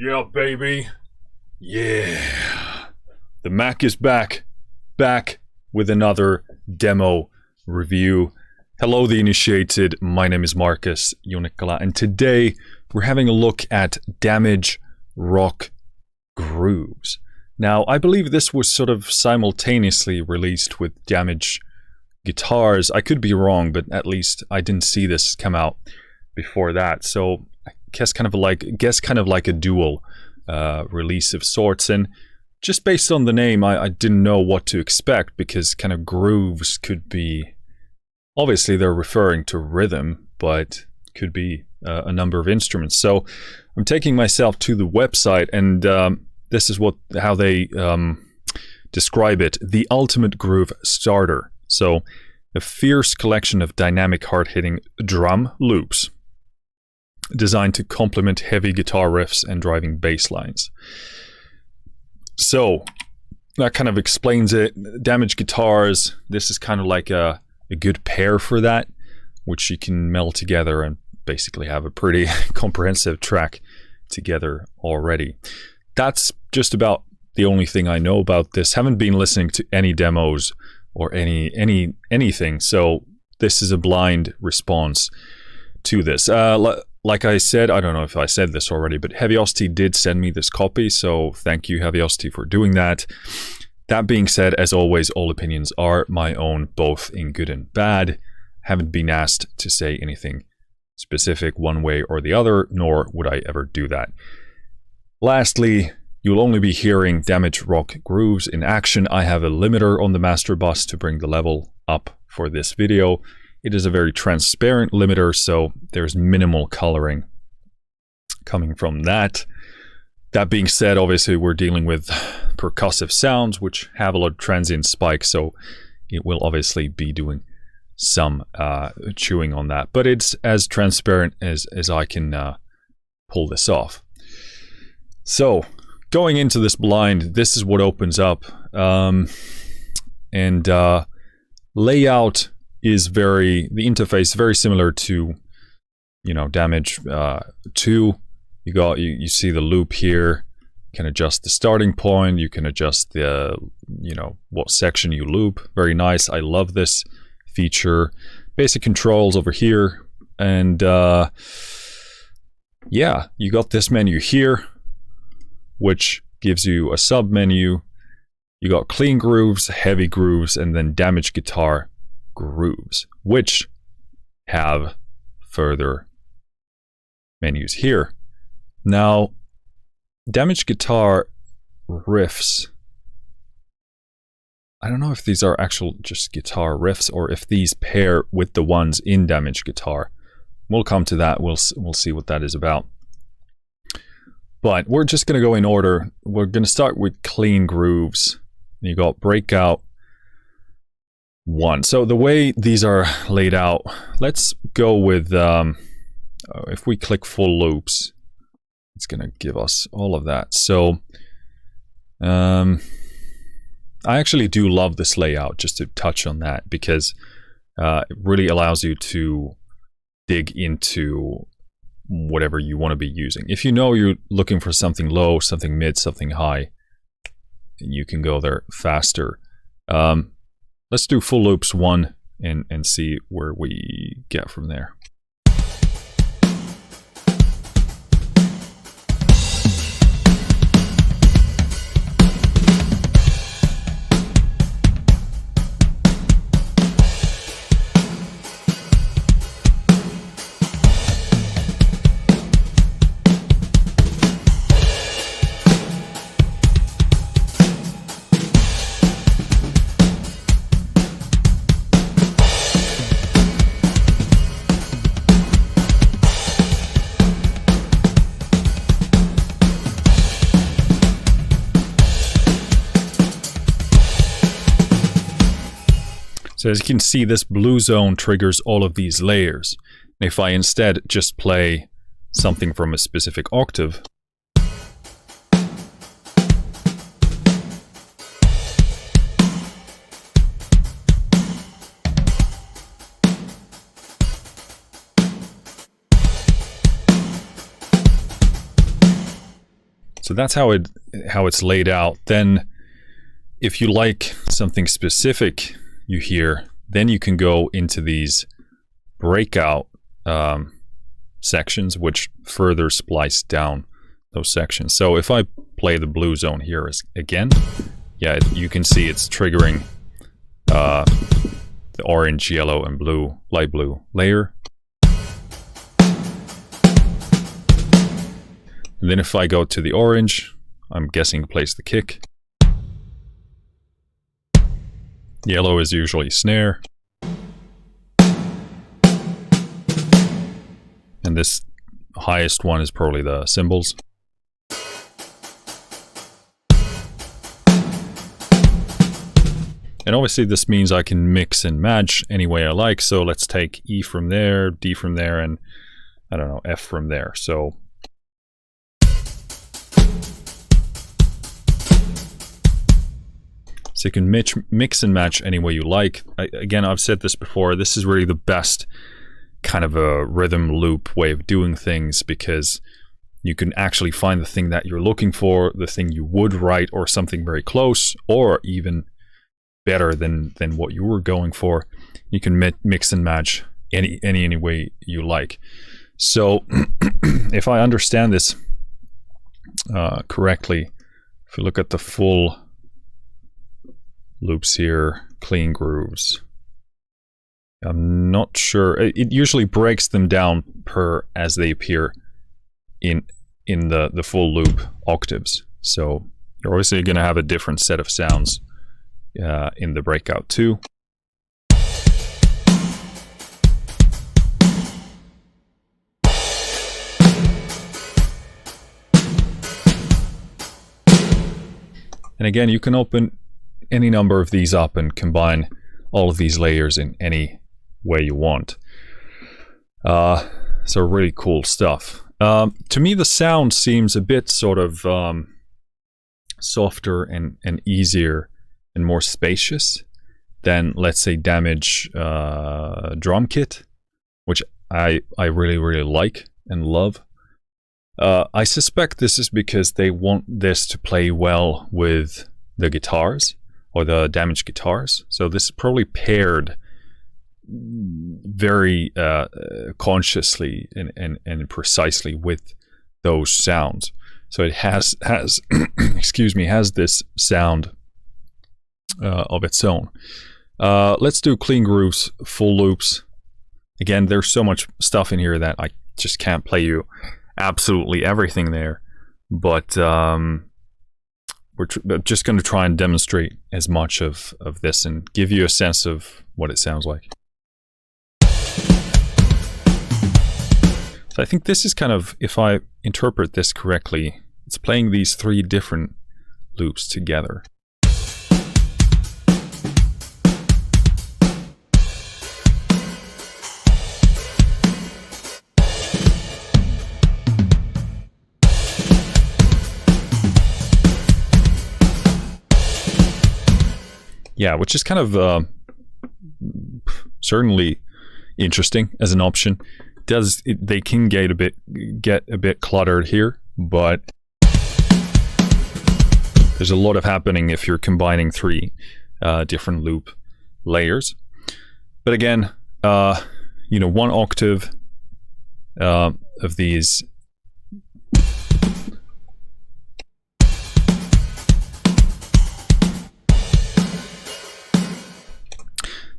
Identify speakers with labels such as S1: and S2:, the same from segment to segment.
S1: Yeah, baby. Yeah. The Mac is back with another demo review. Hello, the initiated. My name is Marcus Junikala, and today we're having a look at Damage Rock Grooves. Now, I believe this was sort of simultaneously released with Damage Guitars. I could be wrong, but at least I didn't see this come out before that. So I guess kind of like a dual release of sorts. And just based on the name, I didn't know what to expect, because kind of grooves could be, obviously they're referring to rhythm, but could be a number of instruments. So I'm taking myself to the website, and this is how they describe it: the ultimate groove starter. So a fierce collection of dynamic, hard-hitting drum loops designed to complement heavy guitar riffs and driving bass lines. So that kind of explains it. Damage guitars, this is kind of like a good pair for that, which you can meld together and basically have a pretty comprehensive track together already. That's just about the only thing I know about this. Haven't been listening to any demos or anything, so this is a blind response to this. Like I said, I don't know if I said this already, but Heavyocity did send me this copy, so thank you, Heavyocity, for doing that. That being said, as always, all opinions are my own, both in good and bad. Haven't been asked to say anything specific one way or the other, nor would I ever do that. Lastly, you'll only be hearing Damage Rock Grooves in action. I have a limiter on the master bus to bring the level up for this video. It is a very transparent limiter, so there's minimal coloring coming from that. That being said, obviously we're dealing with percussive sounds, which have a lot of transient spikes, so it will obviously be doing some chewing on that. But it's as transparent as I can pull this off. So, going into this blind, this is what opens up. Layout is the interface very similar to, Damage 2. You see the loop here. You can adjust the starting point. You can adjust the, what section you loop. Very nice. I love this feature. Basic controls over here. And yeah, you got this menu here, which gives you a sub menu. You got clean grooves, heavy grooves, and then damage guitar grooves, which have further menus here. Now, damage guitar riffs, I don't know if these are actual just guitar riffs or if these pair with the ones in damage guitar. We'll come to that. We'll see what that is about. But we're just going to go in order. We're going to start with clean grooves. You got breakout 1. So the way these are laid out, let's go with, if we click full loops, it's going to give us all of that. So I actually do love this layout, just to touch on that, because it really allows you to dig into whatever you want to be using. If you know you're looking for something low, something mid, something high, you can go there faster. Let's do full loops 1 and see where we get from there. So as you can see, this blue zone triggers all of these layers. If I instead just play something from a specific octave, So that's how it's laid out. Then if you like something specific you hear, then you can go into these breakout sections, which further splice down those sections. So if I play the blue zone here again, yeah, you can see it's triggering the orange, yellow, and blue, light blue layer. And then if I go to the orange, I'm guessing plays the kick. Yellow is usually snare. And this highest one is probably the cymbals. And obviously this means I can mix and match any way I like. So let's take E from there, D from there, and I don't know, F from there. So you can mix and match any way you like. Again, I've said this before, this is really the best kind of a rhythm loop way of doing things, because you can actually find the thing that you're looking for, the thing you would write, or something very close, or even better than what you were going for. You can mix and match any way you like. So if I understand this correctly, if you look at the full loops here, clean grooves, I'm not sure. It usually breaks them down per as they appear in the full loop octaves. So you're obviously going to have a different set of sounds in the breakout too. And again, you can open any number of these up and combine all of these layers in any way you want. So really cool stuff. To me, the sound seems a bit sort of softer and easier and more spacious than, let's say, Damage drum kit, which I really like and love. I suspect this is because they want this to play well with the guitars, or the Damage guitars. So this is probably paired very consciously and precisely with those sounds. So it has excuse me, has this sound of its own. Let's do clean grooves, full loops. Again, there's so much stuff in here that I just can't play you absolutely everything there, but we're just going to try and demonstrate as much of this and give you a sense of what it sounds like. So I think this is kind of, if I interpret this correctly, it's playing these three different loops together. Yeah, which is kind of certainly interesting as an option. They can get a bit cluttered here, but there's a lot of happening if you're combining three different loop layers. But again, you know, one octave of these.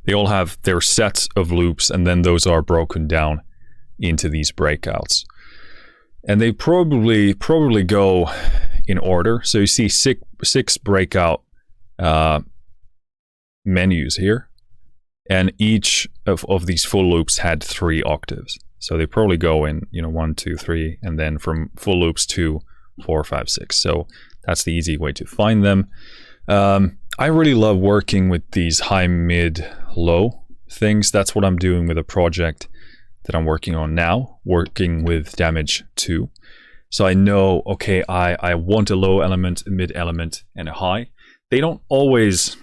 S1: They all have their sets of loops, and then those are broken down into these breakouts. And they probably go in order. So you see six breakout menus here, and each of these full loops had 3 octaves. So they probably go in, you know, 1, 2, 3, and then from full loops 2, 4, 5, 6. So that's the easy way to find them. I really love working with these high, mid, low things. That's what I'm doing with a project that I'm working on now, working with Damage 2. So I know, okay, I want a low element, a mid element, and a high. They don't always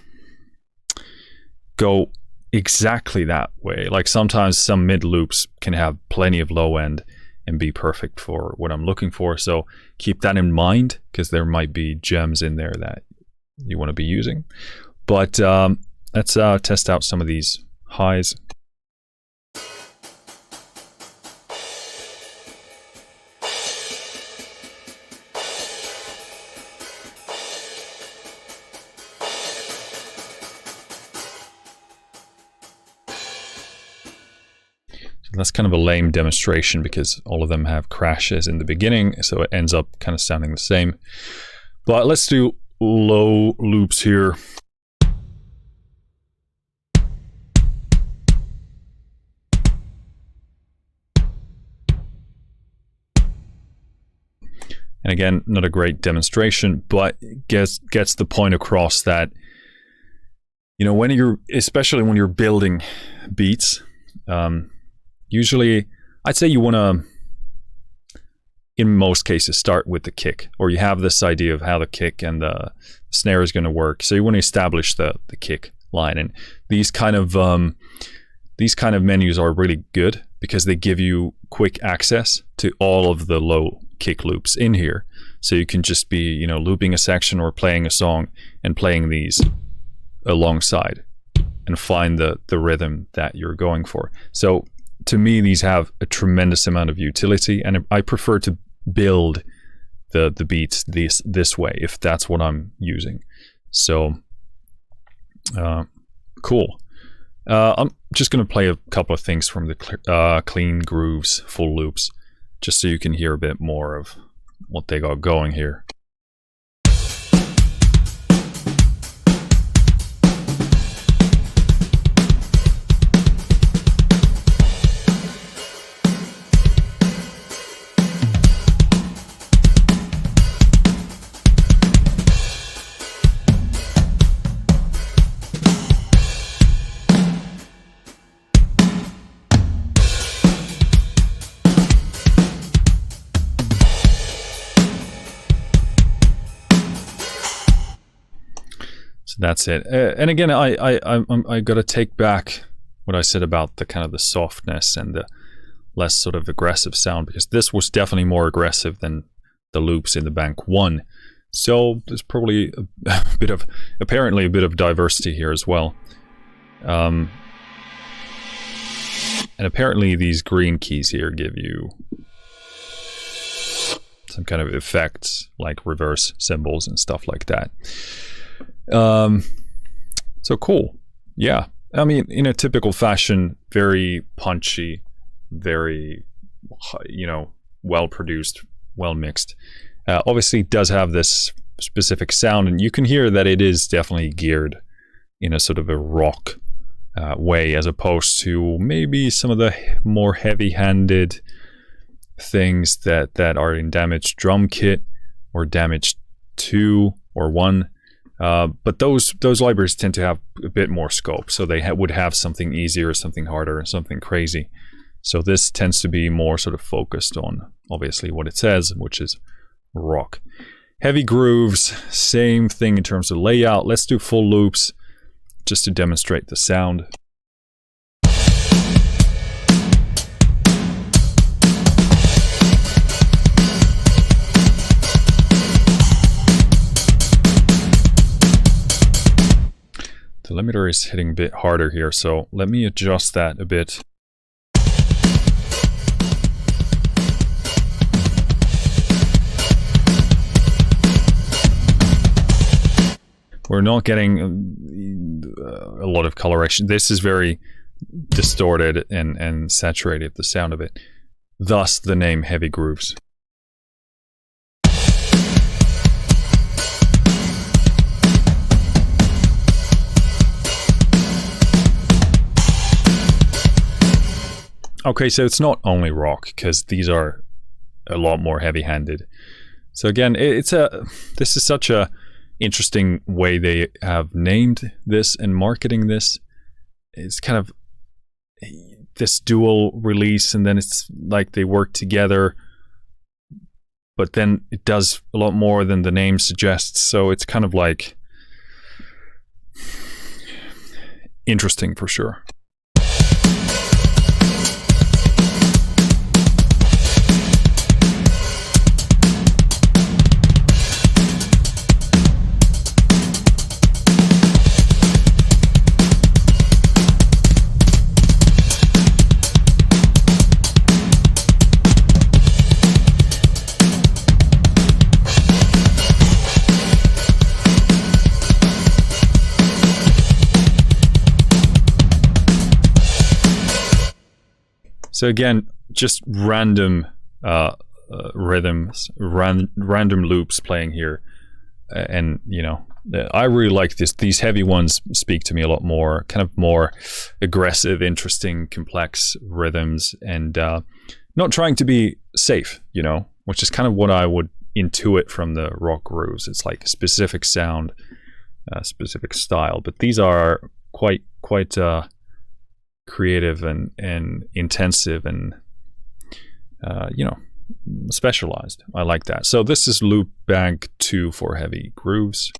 S1: go exactly that way. Like sometimes some mid loops can have plenty of low end and be perfect for what I'm looking for. So keep that in mind, because there might be gems in there that you want to be using. But let's test out some of these highs. That's kind of a lame demonstration because all of them have crashes in the beginning, so it ends up kind of sounding the same. But let's do low loops here. And again, not a great demonstration, but gets the point across that, you know, especially when you're building beats, usually, I'd say you want to, in most cases, start with the kick, or you have this idea of how the kick and the snare is going to work. So you want to establish the kick line, and these kind of menus are really good because they give you quick access to all of the low kick loops in here. So you can just be, you know, looping a section or playing a song and playing these alongside and find the rhythm that you're going for. So to me, these have a tremendous amount of utility, and I prefer to build the beats this way if that's what I'm using. So cool. I'm just going to play a couple of things from the clean grooves full loops, just so you can hear a bit more of what they got going here. That's it. And again, I got to take back what I said about the kind of the softness and the less sort of aggressive sound, because this was definitely more aggressive than the loops in the Bank 1. So there's probably apparently a bit of diversity here as well. And apparently these green keys here give you some kind of effects like reverse cymbals and stuff like that. So cool. Yeah. I mean, in a typical fashion, very punchy, very, you know, well produced, well mixed. Obviously it does have this specific sound, and you can hear that it is definitely geared in a sort of a rock way, as opposed to maybe some of the more heavy-handed things that are in Damaged Drum Kit or Damaged 2 or 1. But those libraries tend to have a bit more scope, so they would have something easier, something harder, something crazy. So this tends to be more sort of focused on, obviously, what it says, which is rock. Heavy grooves, same thing in terms of layout. Let's do full loops just to demonstrate the sound. The limiter is hitting a bit harder here, so let me adjust that a bit. We're not getting a lot of coloration. This is very distorted and saturated, the sound of it. Thus the name Heavy Grooves. Okay, so it's not only rock, because these are a lot more heavy-handed. So again, this is such a interesting way they have named this and marketing this. It's kind of this dual release, and then it's like they work together, but then it does a lot more than the name suggests. So it's kind of like interesting for sure. So again, just random rhythms, random loops playing here, and you know, I really like this. These heavy ones speak to me a lot more, kind of more aggressive, interesting, complex rhythms, and not trying to be safe, you know, which is kind of what I would intuit from the rock grooves. It's like a specific sound, a specific style, but these are quite creative and intensive and you know, specialized. I like that. So this is loop bank 2 for heavy grooves.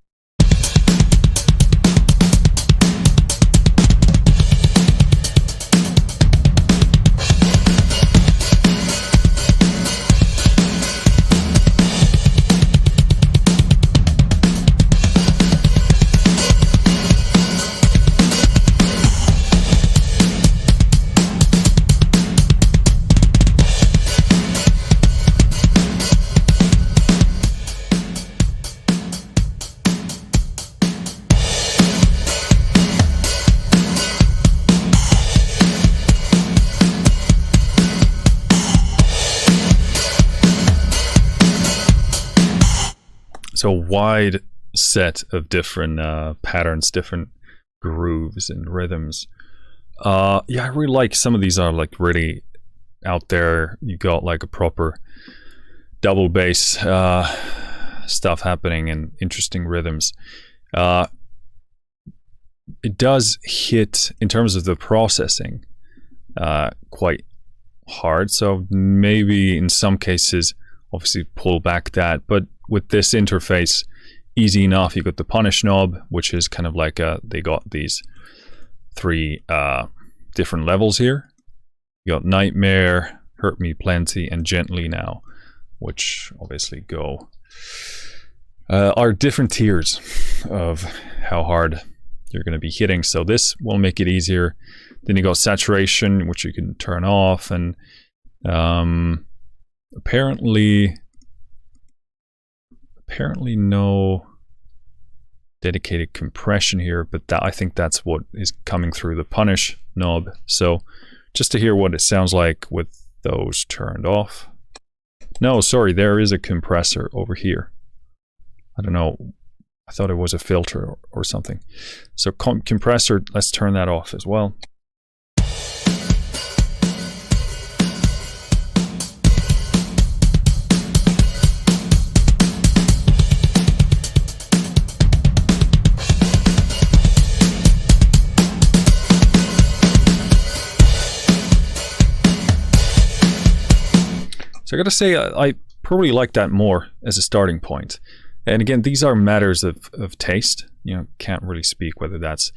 S1: So wide set of different patterns, different grooves and rhythms. Yeah, I really like some of these are like really out there. You got like a proper double bass stuff happening and interesting rhythms. It does hit in terms of the processing quite hard. So maybe in some cases, obviously pull back that, but with this interface, easy enough. You got the punish knob, which is kind of like they got these 3 different levels here. You got Nightmare, Hurt Me Plenty, and Gently Now, which obviously are different tiers of how hard you're going to be hitting. So this will make it easier. Then you got Saturation, which you can turn off, and apparently no dedicated compression here, but that I think that's what is coming through the punish knob. So just to hear what it sounds like with those turned off. No, sorry, there is a compressor over here. I don't know, I thought it was a filter or something. So compressor, let's turn that off as well. So I gotta say, I probably like that more as a starting point. And again, these are matters of taste. You know, can't really speak whether that's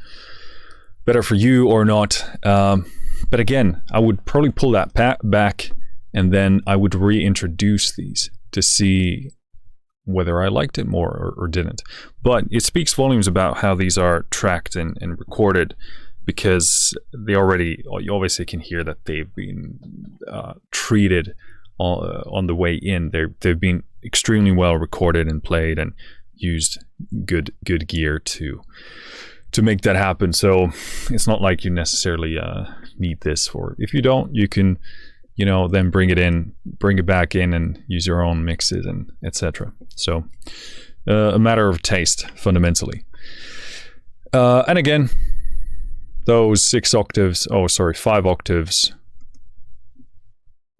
S1: better for you or not. But again, I would probably pull that back and then I would reintroduce these to see whether I liked it more or didn't. But it speaks volumes about how these are tracked and recorded, because you obviously can hear that they've been treated on the way in. They've been extremely well recorded and played and used good gear to make that happen. So it's not like you necessarily need this for. If you don't, you can, you know, then bring it back in and use your own mixes and etc. So a matter of taste fundamentally. And again, those 5 octaves.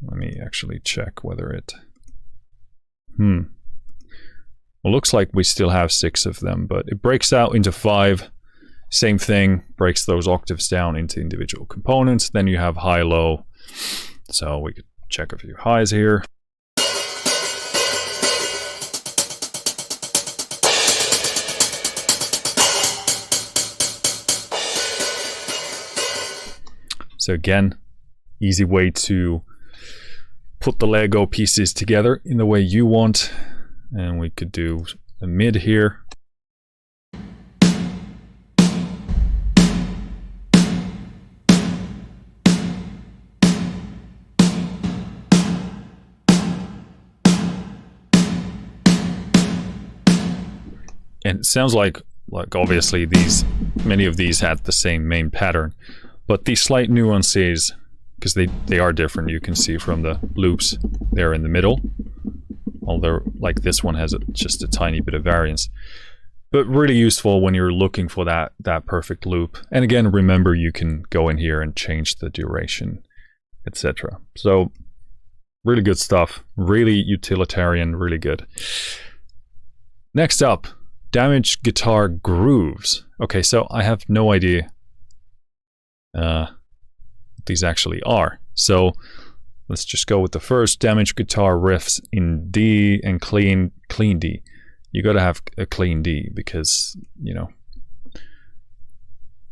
S1: Let me actually check whether it... Well, looks like we still have 6 of them, but it breaks out into 5. Same thing, breaks those octaves down into individual components. Then you have high-low. So we could check a few highs here. So again, easy way to put the Lego pieces together in the way you want. And we could do a mid here. And it sounds like obviously many of these had the same main pattern, but these slight nuances because they are different. You can see from the loops there in the middle, although like this one has just a tiny bit of variance. But really useful when you're looking for that perfect loop. And again, remember, you can go in here and change the duration, etc. So really good stuff. Really utilitarian, really good. Next up, damaged guitar grooves. Okay, so I have no idea what these actually are. So let's just go with the first. Damaged guitar riffs in D and clean D. You got to have a clean D because, you know,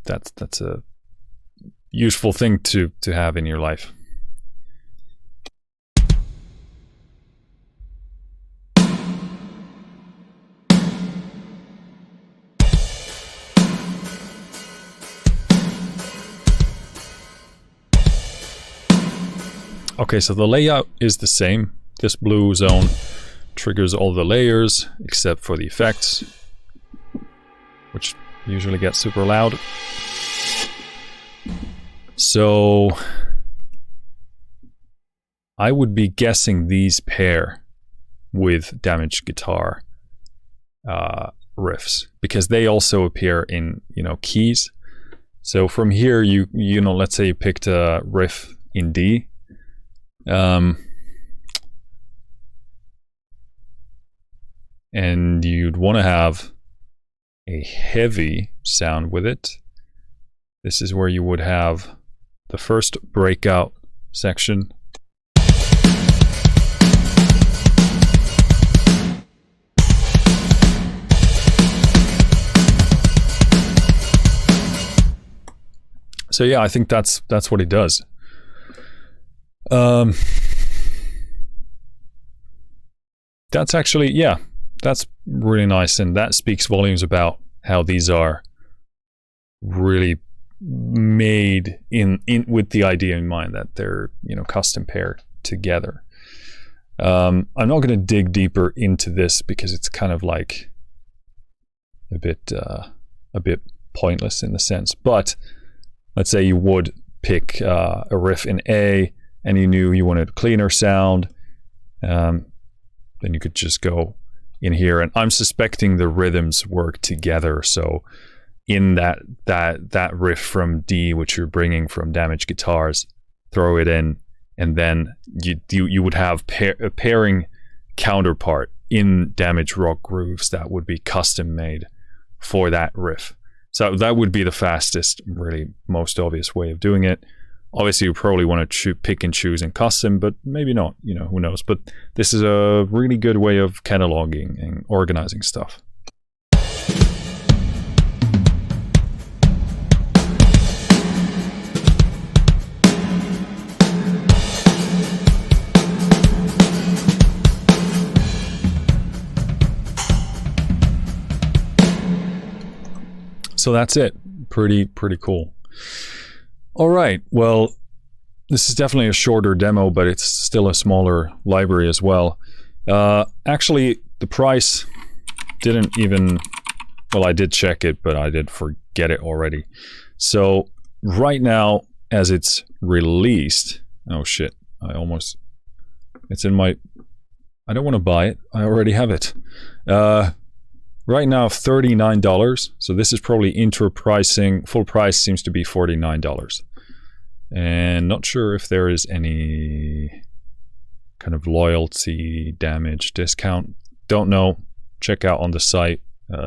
S1: that's a useful thing to have in your life. Okay, so the layout is the same. This blue zone triggers all the layers except for the effects, which usually get super loud. So I would be guessing these pair with damaged guitar riffs because they also appear in, you know, keys. So from here, you know, let's say you picked a riff in D. And you'd want to have a heavy sound with it. This is where you would have the first breakout section. So yeah, I think that's what it does. That's actually, yeah, that's really nice, and that speaks volumes about how these are really made in with the idea in mind that they're, you know, custom paired together. I'm not going to dig deeper into this because it's kind of like a bit pointless in the sense. But let's say you would pick a riff in A, and you knew you wanted a cleaner sound. Then you could just go in here, and I'm suspecting the rhythms work together. So in that riff from D, which you're bringing from damaged guitars, throw it in, and then you would have a pairing counterpart in damaged rock grooves that would be custom made for that riff. So that would be the fastest, really most obvious way of doing it. Obviously, you probably want to pick and choose in custom, but maybe not, you know, who knows. But this is a really good way of cataloging and organizing stuff. So that's it. Pretty cool. All right, well, this is definitely a shorter demo, but it's still a smaller library as well. Actually, the price didn't even, well, I did check it, but I did forget it already. So right now, as it's released, oh shit, it's in my, I don't want to buy it, I already have it. Right now, $39. So this is probably inter pricing. Full price seems to be $49. And not sure if there is any kind of loyalty damage discount. Don't know. Check out on the site,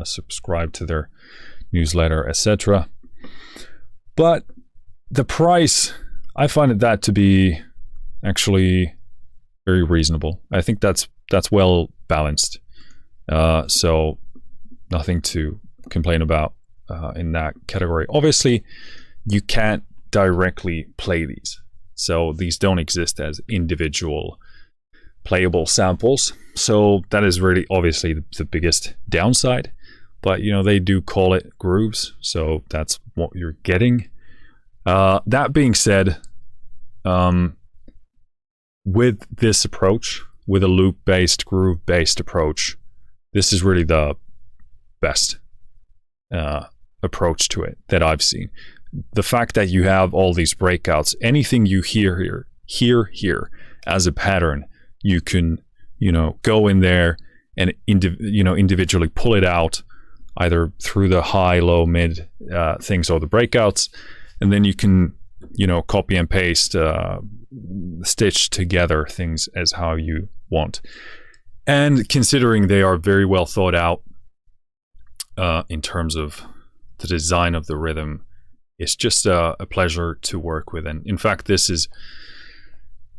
S1: subscribe to their newsletter, etc. But the price, I find that to be actually very reasonable. I think that's well balanced. So nothing to complain about in that category. Obviously, you can't directly play these. So these don't exist as individual playable samples. So that is really obviously the biggest downside. But, you know, they do call it grooves. So that's what you're getting. That being said, with this approach, with a loop-based, groove-based approach, this is really the best approach to it that I've seen. the fact that you have all these breakouts, anything you hear here as a pattern, you can, go in there and individually pull it out either through the high, low, mid things or the breakouts, and then you can, copy and paste, stitch together things as how you want. And considering they are very well thought out in terms of the design of the rhythm, it's just a pleasure to work with. And in fact, this is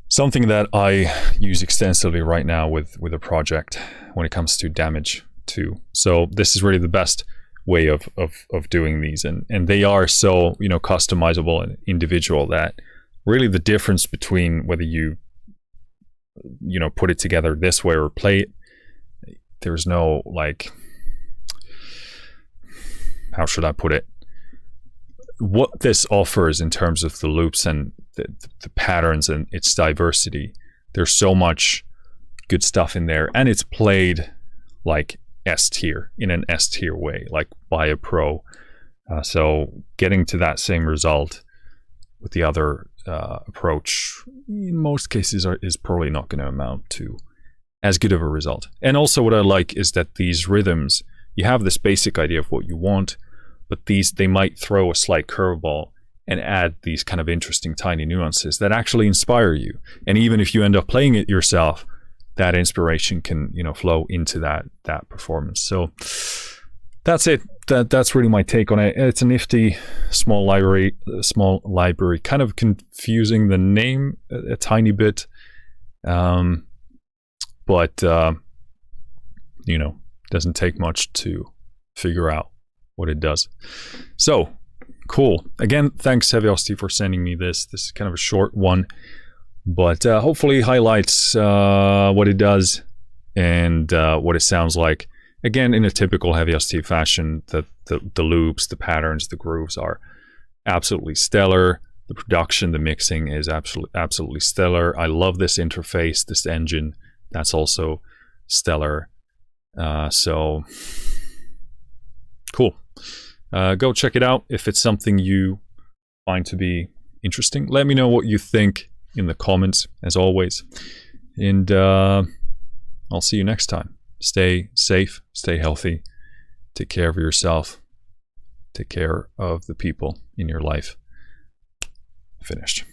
S1: something that I use extensively right now with a project when it comes to damage too. So this is really the best way of doing these, and they are so customizable and individual that really the difference between whether you put it together this way or play it, there's no, like, how should I put it, what this offers in terms of the loops and the patterns and its diversity. There's so much good stuff in there, and it's played like S tier, in an S tier way, like by a pro. So getting to that same result with the other approach in most cases is probably not going to amount to as good of a result. And also what I like is that these rhythms, you have this basic idea of what you want, but they might throw a slight curveball and add these kind of interesting tiny nuances that actually inspire you. And even if you end up playing it yourself, that inspiration can flow into that performance. So that's it. That's really my take on it. It's a nifty small library, kind of confusing the name a tiny bit, but doesn't take much to figure out what it does. So cool. Again, thanks Heavyocity for sending me this. This is kind of a short one, but hopefully highlights what it does and what it sounds like. Again, in a typical Heavyocity fashion, the loops, the patterns, the grooves are absolutely stellar. The production, the mixing is absolutely stellar. I love this interface, this engine. That's also stellar. So cool. Go check it out if it's something you find to be interesting. Let me know what you think in the comments, as always. And I'll see you next time. Stay safe, stay healthy, take care of yourself, take care of the people in your life. Finished.